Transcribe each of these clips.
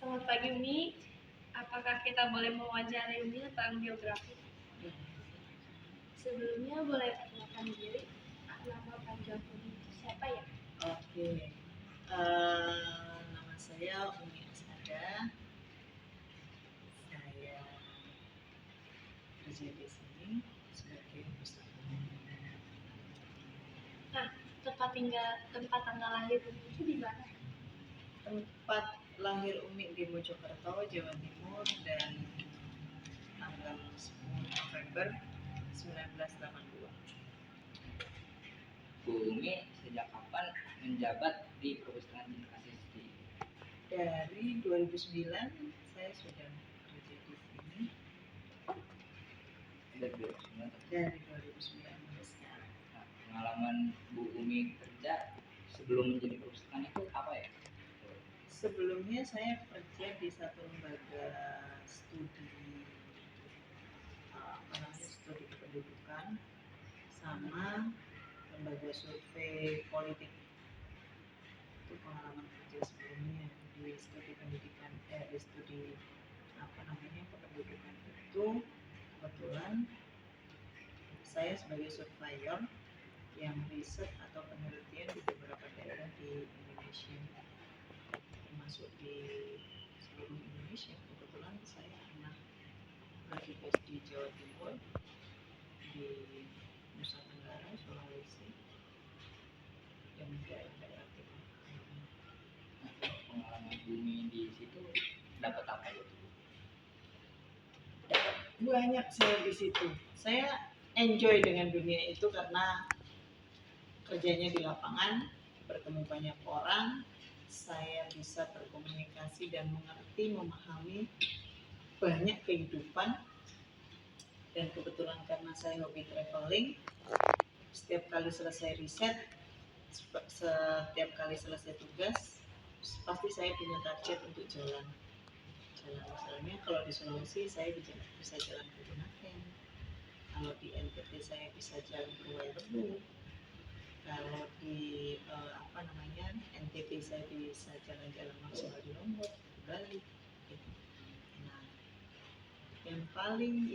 Selamat pagi Umi, apakah kita boleh mewawancarai Umi tentang biografi? Sebelumnya boleh perkenalkan diri, nama panjang Umi siapa ya? Oke, nama saya Umi Asada. Saya kerja di sini sebagai pustakawan. Nah, tempat tanggal lahir Umi itu di mana? Tempat lahir Umi di Mojokerto, Jawa Timur, dan tanggal 10 November 1982. Bu Umi sejak kapan menjabat di Perpustakaan Cinta Kasih? Dari 2009 saya sudah kerja di sini. Dari 2009. Dari 2009 sampai sekarang. Nah, pengalaman Bu Umi kerja sebelum menjadi perpustakaan itu apa ya? Sebelumnya saya kerja di satu lembaga studi studi kependudukan sama lembaga survei politik. Itu pengalaman kerja sebelumnya di studi pendidikan di studi kependudukan itu. Kebetulan saya sebagai surveyor yang riset atau penelitian di beberapa daerah di Indonesia, termasuk di seluruh Indonesia. Kebetulan saya pernah bertugas di Jawa Timur, di Nusa Tenggara, Sulawesi, dan daerah-daerah timur. Nah, pengalaman Bu Umi di situ dapat apa itu? Dapat banyak saya di situ. Saya enjoy dengan dunia itu karena kerjanya di lapangan, bertemu banyak orang, saya bisa berkomunikasi dan mengerti, memahami banyak kehidupan. Dan kebetulan karena saya hobi traveling, setiap kali selesai riset, setiap kali selesai tugas, pasti saya punya target untuk jalan. Misalnya kalau di Sulawesi saya bisa jalan ke Bunaken, kalau di NTT saya bisa jalan ke Wairebo, kalau di NTT saya bisa jalan-jalan maksimal di Lombok, di Bali. Nah, yang paling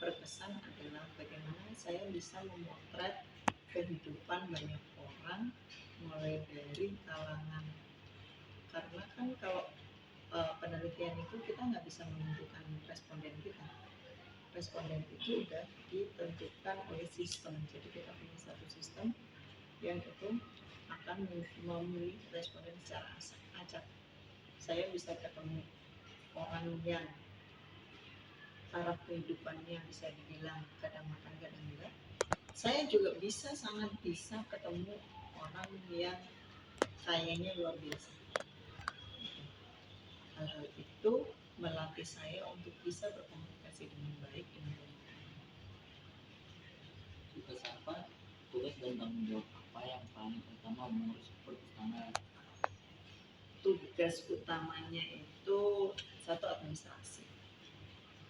berkesan adalah bagaimana saya bisa memotret kehidupan banyak orang, mulai dari kalangan, karena kan kalau penelitian itu kita nggak bisa menentukan responden kita. Responden itu sudah ditentukan oleh sistem. Jadi kita punya satu sistem yang itu akan memilih responden secara acak. Saya bisa ketemu orang yang taraf kehidupannya bisa dibilang kadang makan kadang enggak. Saya juga sangat bisa ketemu orang yang kayaknya luar biasa. Hal-hal itu melatih saya untuk bisa berkomunikasi dengan baik dengan banyak orang. Tugas dan tanggung jawab apa yang paling utama mengurus perpustakaan? Tugas utamanya itu satu, administrasi.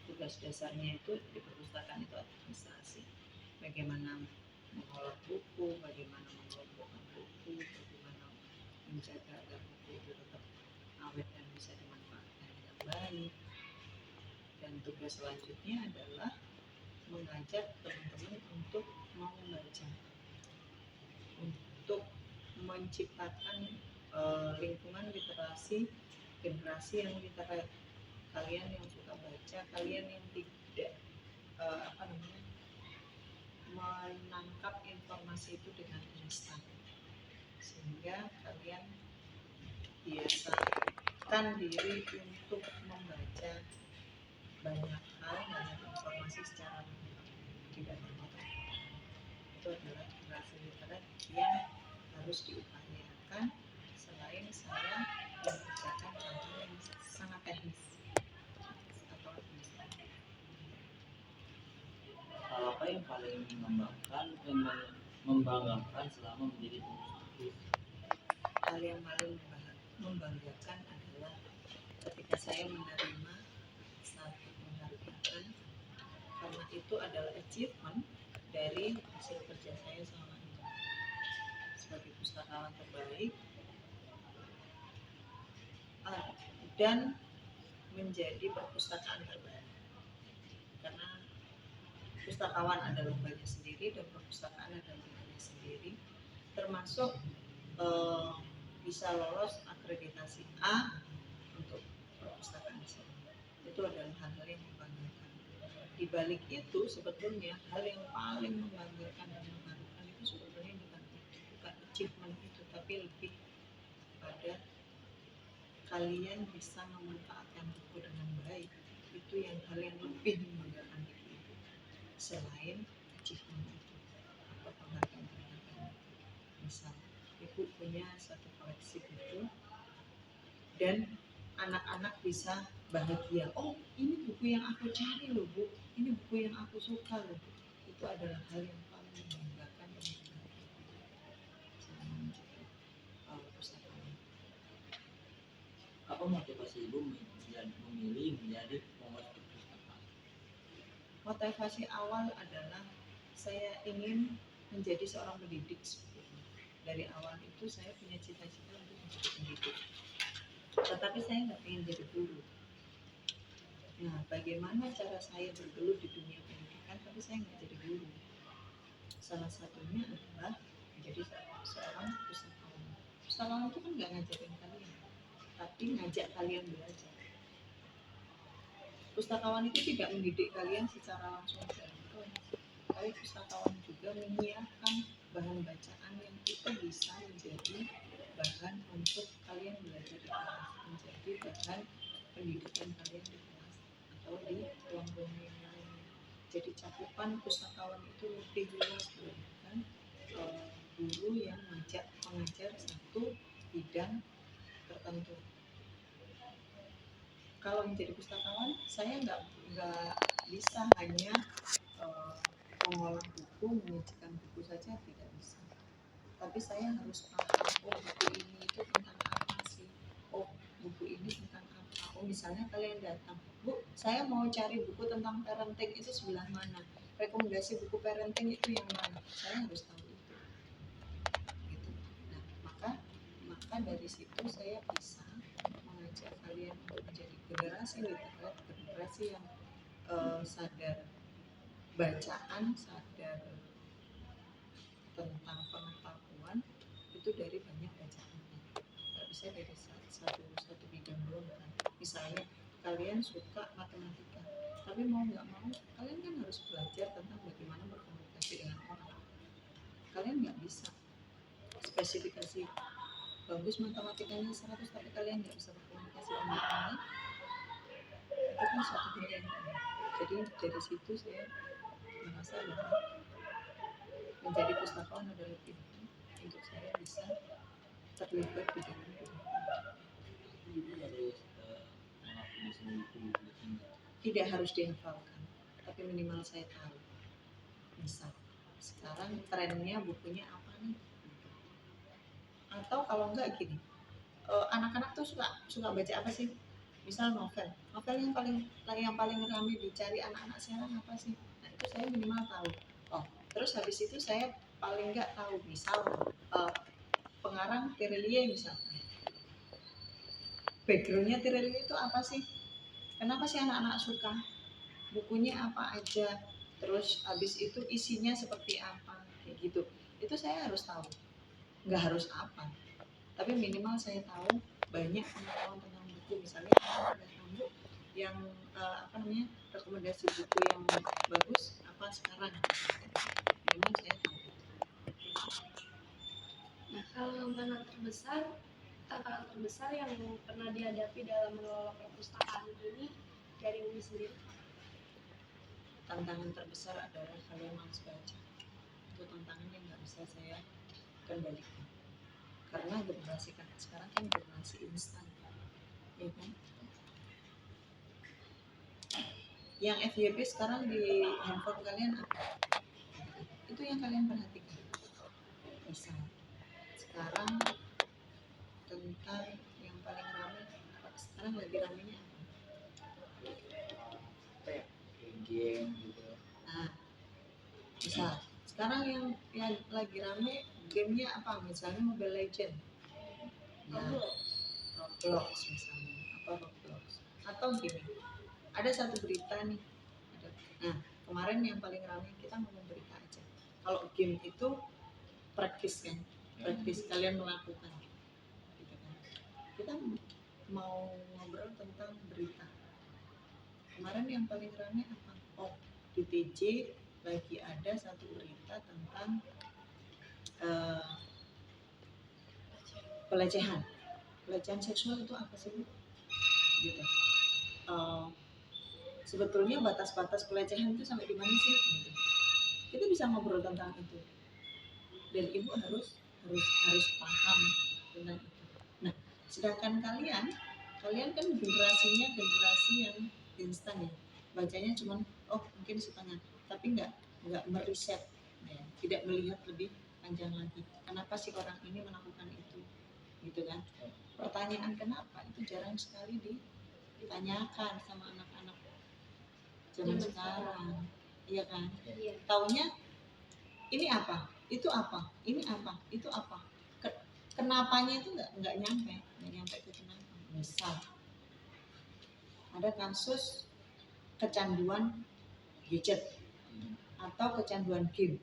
Tugas dasarnya itu di perpustakaan itu administrasi. Bagaimana mengolah buku, bagaimana mengelompokkan buku, bagaimana menjaga agar buku itu tetap awet dan bisa dimanfaatkan dengan baik. Dan tugas selanjutnya adalah mengajak teman-teman untuk mau membaca, untuk menciptakan lingkungan literasi generasi yang literate. Kalian yang suka baca, kalian yang tidak menangkap informasi itu dengan instan, sehingga kalian biasakan diri untuk membaca banyak hal, banyak informasi secara tidak terpotong. Itu adalah generasi literat yang harus diupayakan. Selain saya mengerjakan hal-hal yang sangat teknis atau administratif. Hal apa yang paling membanggakan selama menjadi penulis? Hal yang paling membanggakan adalah ketika saya menerima satu penghargaan, karena itu adalah achievement dari hasil kerja saya selama ini sebagai pustakawan terbaik. dan menjadi perpustakaan terbaik. Karena pustakawan ada lombanya sendiri dan perpustakaan ada lombanya sendiri, termasuk bisa lolos akreditasi A untuk perpustakaan sendiri. Itu adalah hal-hal yang membanggakan. Di balik itu sebetulnya hal yang paling membanggakan dan mengharukan itu sebetulnya bukan achievement itu, tapi lebih pada kalian bisa memanfaatkan buku dengan baik. Itu yang hal yang lebih membanggakan itu, selain achievement itu atau penghargaan-penghargaan. Misal ibu punya satu koleksi buku dan anak-anak bisa bahagia, oh ini buku yang aku cari loh bu, ini buku yang aku suka loh bu. Itu adalah hal yang paling membanggakan dan selama menjadi pustakawan. Apa motivasi ibu memilih menjadi pengurus perpustakaan? Motivasi awal adalah saya ingin menjadi seorang pendidik sebetulnya. Dari awal itu saya punya cita-cita untuk menjadi pendidik, tetapi saya nggak ingin jadi guru. Nah, bagaimana cara saya bergelut di dunia pendidikan tapi saya nggak jadi guru? Salah satunya adalah menjadi seorang pustakawan. Pustakawan itu kan nggak ngajarin kalian, tapi ngajak kalian belajar. Pustakawan itu tidak mendidik kalian secara langsung dalam kelas, tapi pustakawan juga menyiapkan bahan bacaan yang itu bisa menjadi bahan untuk kalian belajar di kelas, menjadi bahan pendidikan kalian di kelas atau di ruang-ruang yang lainnya. Jadi cakupan pustakawan itu lebih luas dibandingkan guru yang mengajar satu bidang tertentu. Kalau menjadi pustakawan, saya nggak bisa hanya mengolah buku, menyajikan buku saja, tidak bisa. Tapi saya harus paham, oh buku ini itu tentang apa sih? Oh buku ini tentang apa? Oh misalnya kalian datang, bu, saya mau cari buku tentang parenting, itu sebelah mana? Rekomendasi buku parenting itu yang mana? Saya harus tahu itu. Gitu. Nah, maka dari situ saya bisa mengajak kalian untuk menjadi generasi literat, generasi yang sadar bacaan, sadar tentang pengetahuan itu dari banyak bacaan. Nggak bisa dari satu bidang doang kan. Misalnya kalian suka matematika, tapi mau nggak mau kalian kan harus belajar tentang bagaimana berkomunikasi dengan orang. Kalian nggak bisa spesifikasi bagus matematikanya 100 tapi kalian nggak bisa berkomunikasi dengan orang lain, itu kan suatu hal yang aneh. Jadi dari situ saya merasa bahwa menjadi pustakawan adalah pilihan untuk saya bisa terlibat di dalam Ibu harus menghafal semua buku. tidak harus dihafalkan, tapi minimal saya tahu. Misal sekarang trennya bukunya apa nih? Atau kalau enggak gini, anak-anak tuh suka baca apa sih? Misal novel yang paling ramai dicari anak-anak sekarang apa sih? Nah itu saya minimal tahu. Oh terus habis itu saya paling enggak tahu misal pengarang Tirelier misalkan, backgroundnya Tirelier itu apa sih? Kenapa sih anak-anak suka? Bukunya apa aja? Terus habis itu isinya seperti apa? Kayak gitu. Itu saya harus tahu. Nggak harus apa, tapi minimal saya tahu banyak pengetahuan tentang buku. Misalnya ada tamu yang rekomendasi buku yang bagus apa sekarang, minimal saya tahu. Nah, kalau tantangan terbesar yang pernah dihadapi dalam mengelola perpustakaan ini dari Umi sendiri? Tantangan terbesar adalah kalian harus baca. Itu tantangan yang nggak bisa saya kendalikan. Karena generasi sekarang kan generasi instan, ya kan? Yang FYP sekarang di handphone kalian apa? Itu yang kalian perhatikan. Misal sekarang tentang yang paling ramai sekarang lagi ramainya apa ya? Game gitu. Nah, misal sekarang yang lagi rame gamenya apa? Misalnya Mobile Legend, ya, Roblox misalnya, Roblox. Atau gini, ada satu berita nih. Nah, kemarin yang paling ramai kita ngomong berita aja. Kalau game itu praktis kan, praktis kalian melakukan, gitu kan. Kita mau ngobrol tentang berita. Kemarin yang paling ramai apa? Oh, di TJ lagi ada satu berita tentang pelecehan seksual itu apa sih, gitu. Sebetulnya batas-batas pelecehan itu sampai di mana sih, gitu. Kita bisa ngobrol tentang itu dan ibu harus paham tentang itu. Nah, sedangkan kalian kan generasinya generasi yang instan ya, bacanya cuma mungkin setengah, tapi nggak meriset ya, tidak melihat lebih panjang lagi. Kenapa sih orang ini melakukan itu, gitu kan? Pertanyaan kenapa itu jarang sekali ditanyakan sama anak-anak zaman sekarang, iya kan? Iya. Taunya ini apa, itu apa, ini apa, itu apa. Kenapanya itu nggak nyampe ke kenapa. Misal ada kasus kecanduan gadget atau kecanduan game,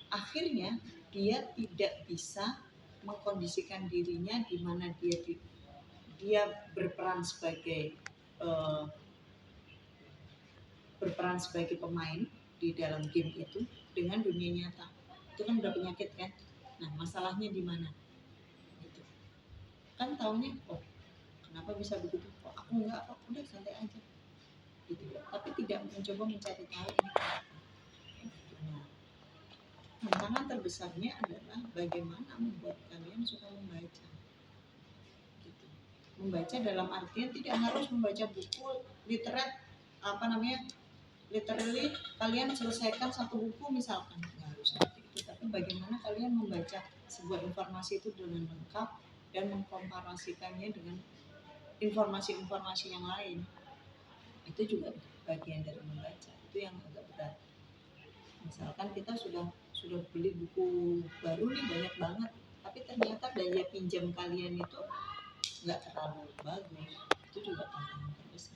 akhirnya dia tidak bisa mengkondisikan dirinya di mana dia berperan sebagai pemain di dalam game itu dengan dunia nyata. Itu kan udah penyakit kan. Nah, masalahnya di mana? Gitu. Kan taunya, kenapa bisa begitu? Aku enggak, udah santai aja. Gitu. Tapi tidak mencoba mencari tahu ini kenapa. Nah, tantangan terbesarnya adalah bagaimana membuat kalian suka membaca. Gitu. Membaca dalam artian tidak harus membaca buku literally kalian selesaikan satu buku misalkan, nggak harus seperti itu, tapi bagaimana kalian membaca sebuah informasi itu dengan lengkap dan mengkomparasikannya dengan informasi-informasi yang lain, itu juga bagian dari membaca. Itu yang agak berat. Misalkan kita sudah beli buku baru nih banyak banget, tapi ternyata daya pinjam kalian itu nggak terlalu bagus, itu juga tantangan terbesar.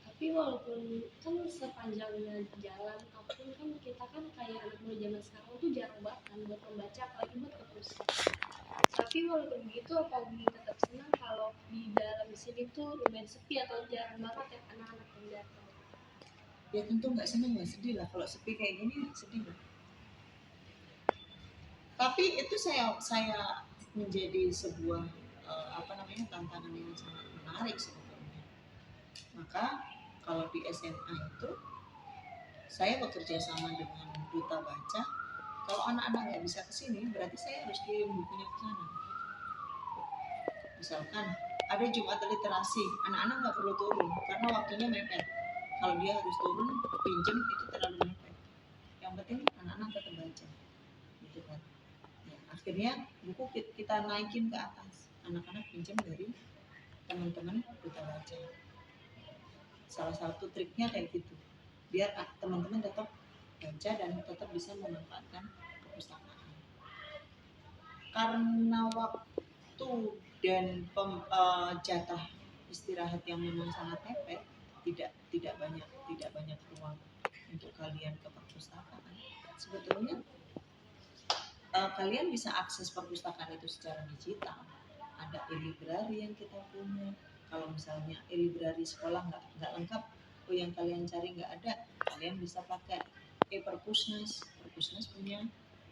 Tapi walaupun kan sepanjangnya jalan apapun kan kita kan kayak anak muda zaman sekarang tuh jarang banget kan buat membaca, apalagi buat ke perpus. Tapi walaupun begitu, apa Umi tetap senang kalau di dalam sini tuh lumayan sepi atau jarang banget ya anak-anak yang datang? Ya tentu nggak senang, nggak sedih lah kalau sepi kayak gini, sedih lah. Tapi itu saya menjadi sebuah tantangan yang sangat menarik sebetulnya. Maka kalau di SMA itu saya bekerja sama dengan duta baca. Kalau anak-anak nggak bisa kesini, berarti saya harus kirim bukunya ke sana. Misalkan ada Jumat literasi, anak-anak nggak perlu turun karena waktunya mepet. Kalau dia harus turun pinjem itu terlalu mepet. Yang penting anak-anak tetap baca, gitu kan. Ya, akhirnya buku kita naikin ke atas, anak-anak pinjam dari teman-teman duta baca. Salah satu triknya kayak gitu, biar teman-teman tetap baca dan tetap bisa memanfaatkan perpustakaan. Karena waktu dan jatah istirahat yang memang sangat mepet, tidak banyak ruang untuk kalian ke perpustakaan. Sebetulnya kalian bisa akses perpustakaan itu secara digital. Ada e-library yang kita punya. Kalau misalnya e-library sekolah nggak lengkap, yang kalian cari nggak ada, kalian bisa pakai e-perpusnas. Perpusnas punya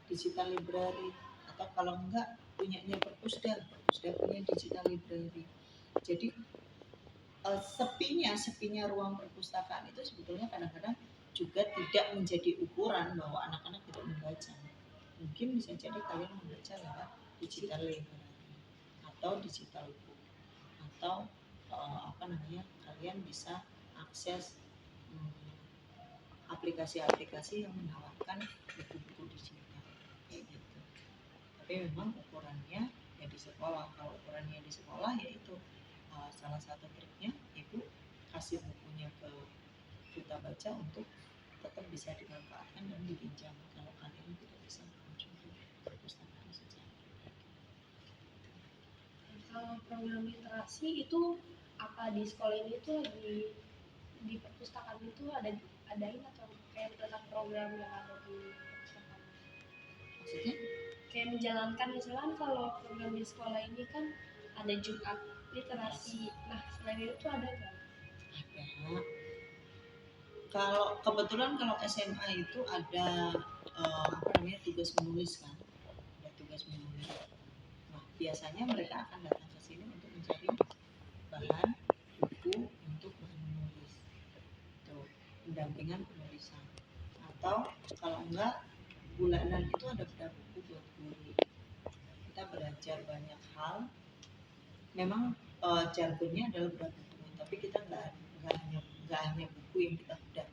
digital library, atau kalau enggak punyanya Perpusda punya digital library. Jadi sepinya ruang perpustakaan itu sebetulnya kadang-kadang juga tidak menjadi ukuran bahwa anak-anak tidak membaca. Mungkin bisa jadi kalian membaca lewat digital library atau digital book, atau kalian bisa akses aplikasi-aplikasi yang menawarkan buku-buku digital kayak gitu. Tapi memang ukurannya ya di sekolah. Kalau ukurannya di sekolah yaitu salah satu triknya ibu kasih bukunya ke duta baca untuk tetap bisa dimanfaatkan dan dipinjam kalau kalian tidak bisa mengunjungi perpustakaan secara. Kalau program literasi itu apa di sekolah ini tuh lagi di perpustakaan itu adain atau kayak tentang program yang ada di perpustakaan? Maksudnya Kayak menjalankan misalnya kalau program di sekolah ini kan ada Jumat literasi. Nah, selain itu ada nggak? ada. Kalau kebetulan kalau SMA itu ada apa namanya tugas menulis kan, ada tugas menulis. Nah biasanya mereka akan datang ke sini untuk mencari bahan buku untuk bahan menulis, tuh pendampingan penulisan. Atau kalau enggak bulanan itu ada beberapa buku buat guru. Kita belajar banyak hal. Memang jargonnya adalah berat buku, tapi kita nggak hanya buku yang kita bedah,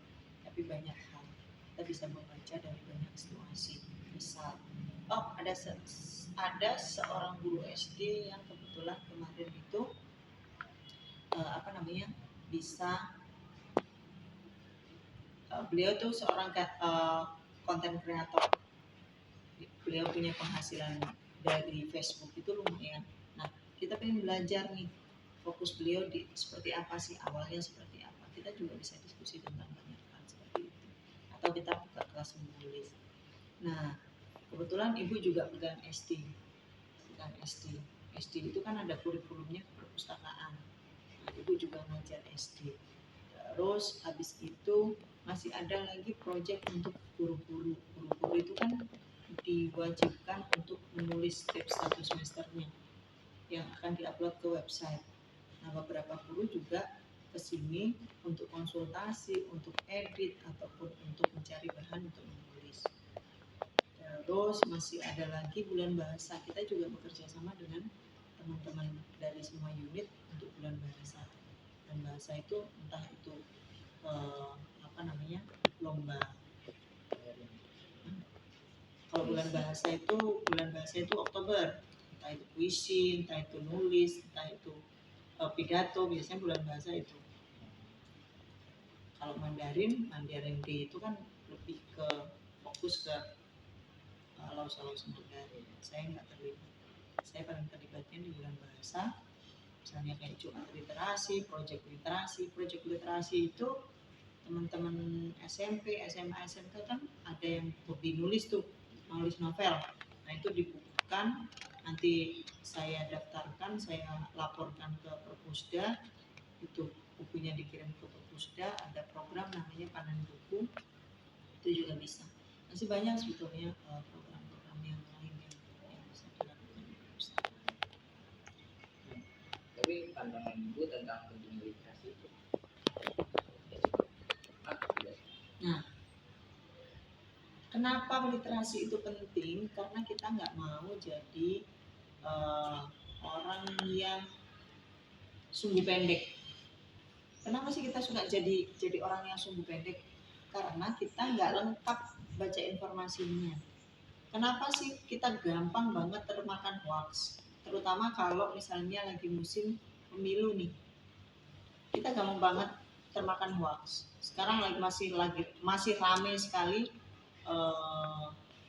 tapi banyak hal. Kita bisa membaca dari banyak situasi. Misal, ada seorang guru SD yang kebetulan kemarin itu apa namanya bisa beliau tuh seorang konten kreator. Beliau punya penghasilan dari Facebook itu lumayan. Nah, kita pengen belajar nih fokus beliau di seperti apa sih, awalnya seperti apa. Kita juga bisa diskusi tentang banyak hal seperti itu. Atau kita buka kelas menulis. Nah, kebetulan ibu juga pegang SD. Pegang SD. SD itu kan ada kurikulumnya perpustakaan. Nah, ibu juga ngajar SD. Terus habis itu masih ada lagi proyek untuk guru-guru. Guru-guru itu kan diwajibkan untuk menulis tips 1 semesternya yang akan diupload ke website. Nah, beberapa guru juga ke sini untuk konsultasi, untuk edit, ataupun untuk mencari bahan untuk menulis. Terus masih ada lagi bulan bahasa. Kita juga bekerja sama dengan teman-teman dari semua unit untuk bulan bahasa. Dan bahasa itu entah itu apa namanya lomba. Kalau bulan bahasa itu Oktober, entah itu puisi, entah itu nulis, entah itu pidato, biasanya bulan bahasa itu. Kalau Mandarin D itu kan lebih ke fokus ke laus Mandarin. Saya nggak terlibat. Saya paling terlibatnya di bulan bahasa. Misalnya kayak Jumat literasi, proyek literasi itu teman-teman SMP, SMA, SMK kan ada yang hobi nulis tuh, nulis novel. Nah itu dibukukan, nanti saya daftarkan, saya laporkan ke Perpusda, itu bukunya dikirim ke Perpusda, ada program namanya Panen Buku, itu juga bisa. Masih banyak sebetulnya program-program yang lain yang bisa dilakukan di perpustakaan. Tapi pandangan ibu tentang pentingnya literasi itu Nah, kenapa literasi itu penting? Karena kita nggak mau jadi orang yang sumbu pendek. Kenapa sih kita suka jadi orang yang sumbu pendek? Karena kita nggak lengkap baca informasinya. Kenapa sih kita gampang banget termakan hoax? Terutama kalau misalnya lagi musim pemilu nih, kita gampang banget termakan hoax. Sekarang masih ramai sekali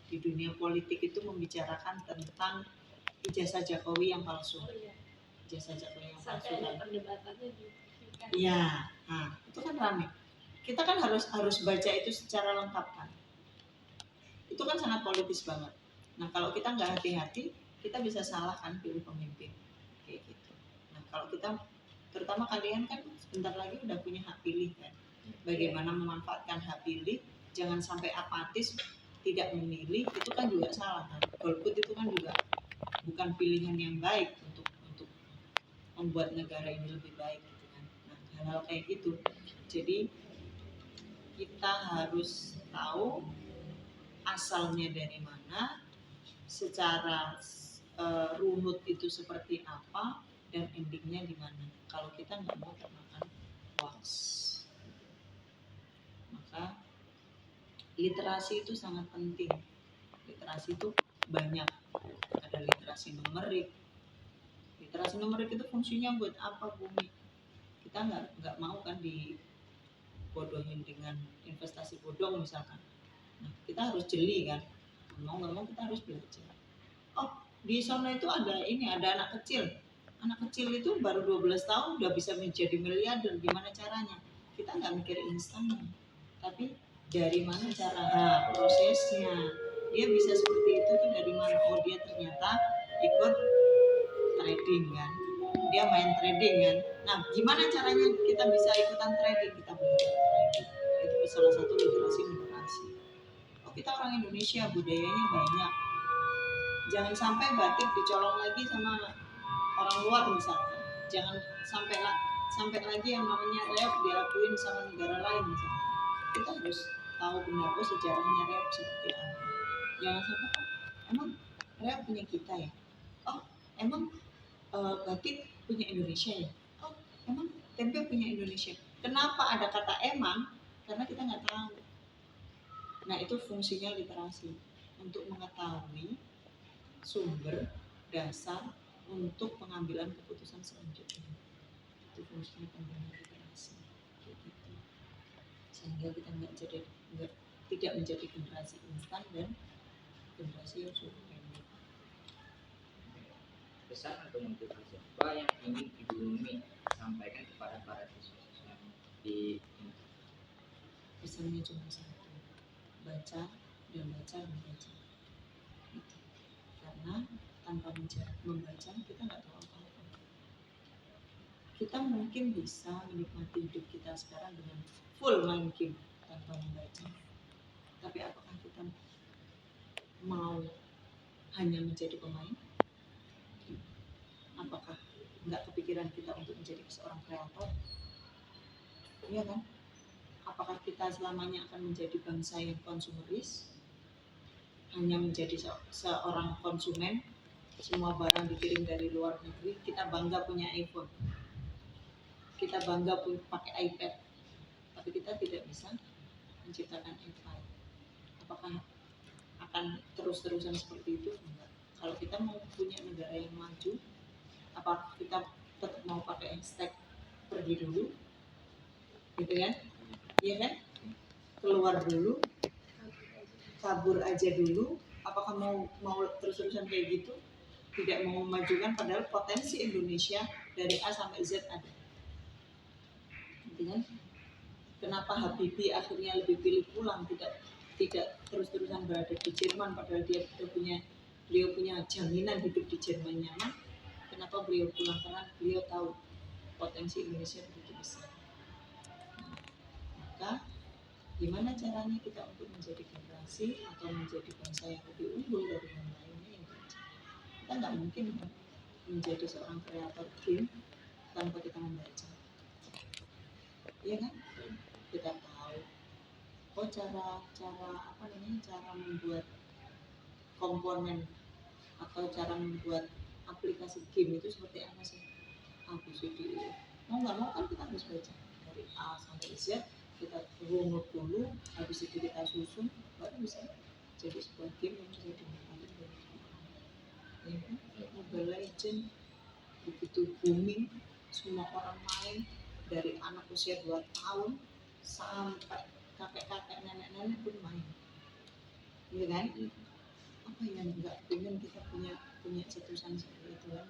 di dunia politik itu membicarakan tentang ijazah Jokowi yang palsu. Oh iya, Ijazah Jokowi yang palsu. sampai ada perdebatannya di kan. Iya, nah itu kan ramai. Kita kan harus baca itu secara lengkap kan. Itu kan sangat politis banget. Nah kalau kita nggak hati-hati, kita bisa salah kan pilih pemimpin kayak gitu. Nah kalau kita, terutama kalian kan sebentar lagi udah punya hak pilih kan. Bagaimana memanfaatkan hak pilih, jangan sampai apatis tidak memilih, itu kan juga salah kan. Golput itu kan juga bukan pilihan yang baik untuk membuat negara ini lebih baik gitu kan. Nah hal-hal kayak gitu. Jadi kita harus tahu asalnya dari mana, secara runut itu seperti apa, dan endingnya di mana. Kalau kita nggak mau termakan hoax, maka literasi itu sangat penting. Literasi itu banyak. Ada literasi numerik. Literasi numerik itu fungsinya buat apa, Bumi? Kita nggak mau kan dibodohin dengan investasi bodong misalkan. Nah, kita harus jeli kan. Mau nggak mau kita harus belajar. Oh, di sana itu ada anak kecil. Anak kecil itu baru 12 tahun udah bisa menjadi miliarder. Gimana caranya? Kita nggak mikir instan, tapi dari mana cara prosesnya. Dia bisa seperti itu tuh dari mana? Oh, dia ternyata ikut trading kan. Dia main trading kan. Nah, gimana caranya kita bisa ikutan trading? Kita belajar trading. Itu salah satu literasi. Oh, kita orang Indonesia, budayanya banyak. Jangan sampai batik dicolong lagi sama orang luar misalkan. Jangan sampai lagi yang namanya reog diakuin sama negara lain misalkan. Kita harus tahu benar sejarahnya reog seperti apa. Jangan sampai emang reog punya kita ya. Oh, emang batik punya Indonesia ya. Oh, emang tempe punya Indonesia. Kenapa ada kata emang? Karena kita nggak tahu. Nah, itu fungsinya literasi, untuk mengetahui sumber dasar untuk pengambilan keputusan selanjutnya. Itu fungsinya pengguna literasi, gitu. Sehingga kita tidak menjadi generasi instan dan generasi yang sudah pendek. Pesan atau motivasi apa yang ingin Ibu Umi sampaikan kepada para siswa-siswa di Pesannya cuma satu, baca dan baca dan baca. Gitu. Karena tanpa membaca kita nggak tahu apa-apa. Kita mungkin bisa menikmati hidup kita sekarang dengan full main game tanpa membaca. Tapi apakah kita mau hanya menjadi pemain? Apakah nggak kepikiran kita untuk menjadi seorang kreator? Iya kan? Apakah kita selamanya akan menjadi bangsa yang konsumeris? Hanya menjadi seorang konsumen, semua barang dikirim dari luar negeri, kita bangga punya iPhone, kita bangga pakai iPad, tapi kita tidak bisa menciptakan empire. Apakah akan terus-terusan seperti itu? Enggak. Kalau kita mau punya negara yang maju, apakah kita tetap mau pakai hashtag pergi dulu, gitu kan? Iya kan? Keluar dulu, kabur aja dulu. Apakah mau terus-terusan kayak gitu? Tidak mau memajukan, padahal potensi Indonesia dari A sampai Z ada. Gitu kan? Kenapa Habibie akhirnya lebih pilih pulang, tidak terus-terusan berada di Jerman, padahal beliau punya jaminan hidup di Jerman nyaman. Kenapa beliau pulang? Karena beliau tahu potensi Indonesia begitu besar. Maka gimana caranya kita untuk menjadi generasi atau menjadi bangsa yang lebih unggul dari yang lainnya? Yang kita nggak mungkin menjadi seorang kreator game tanpa kita membaca. Iya kan? Kita tahu cara membuat komponen atau cara membuat aplikasi game itu seperti apa sih? ABCD. Mau nggak mau kan kita harus baca dari A sampai Z, kita runut dulu, habis itu kita susun, baru bisa jadi sebuah game yang bisa dinikmati oleh orang. Ya kan? Mobile Legends begitu booming, semua orang main, dari anak usia 2 tahun sampai kakek-kakek, nenek-nenek pun main. Iya kan? Apa yang nggak pengen kita punya cetusan seperti itu kan?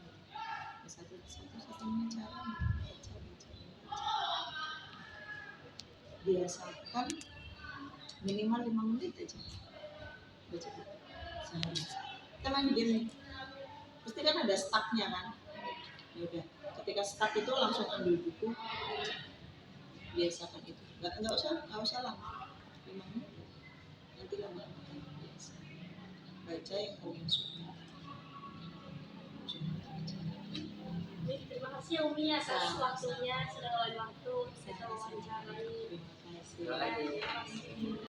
Satu-satunya cara baca. Biasakan minimal 5 menit aja baca buku sehari. Kita main game nih, pasti kan ada startnya kan? Ya udah, ketika start itu langsung ambil buku, biasakan itu. Nggak usah lama, 5 menit. Nanti lama-lama kan biasa. Baca yang kalian suka. Terima kasih Umi atas waktunya, sudah meluangkan waktu kita wawancarai. Terima kasih. Terima kasih.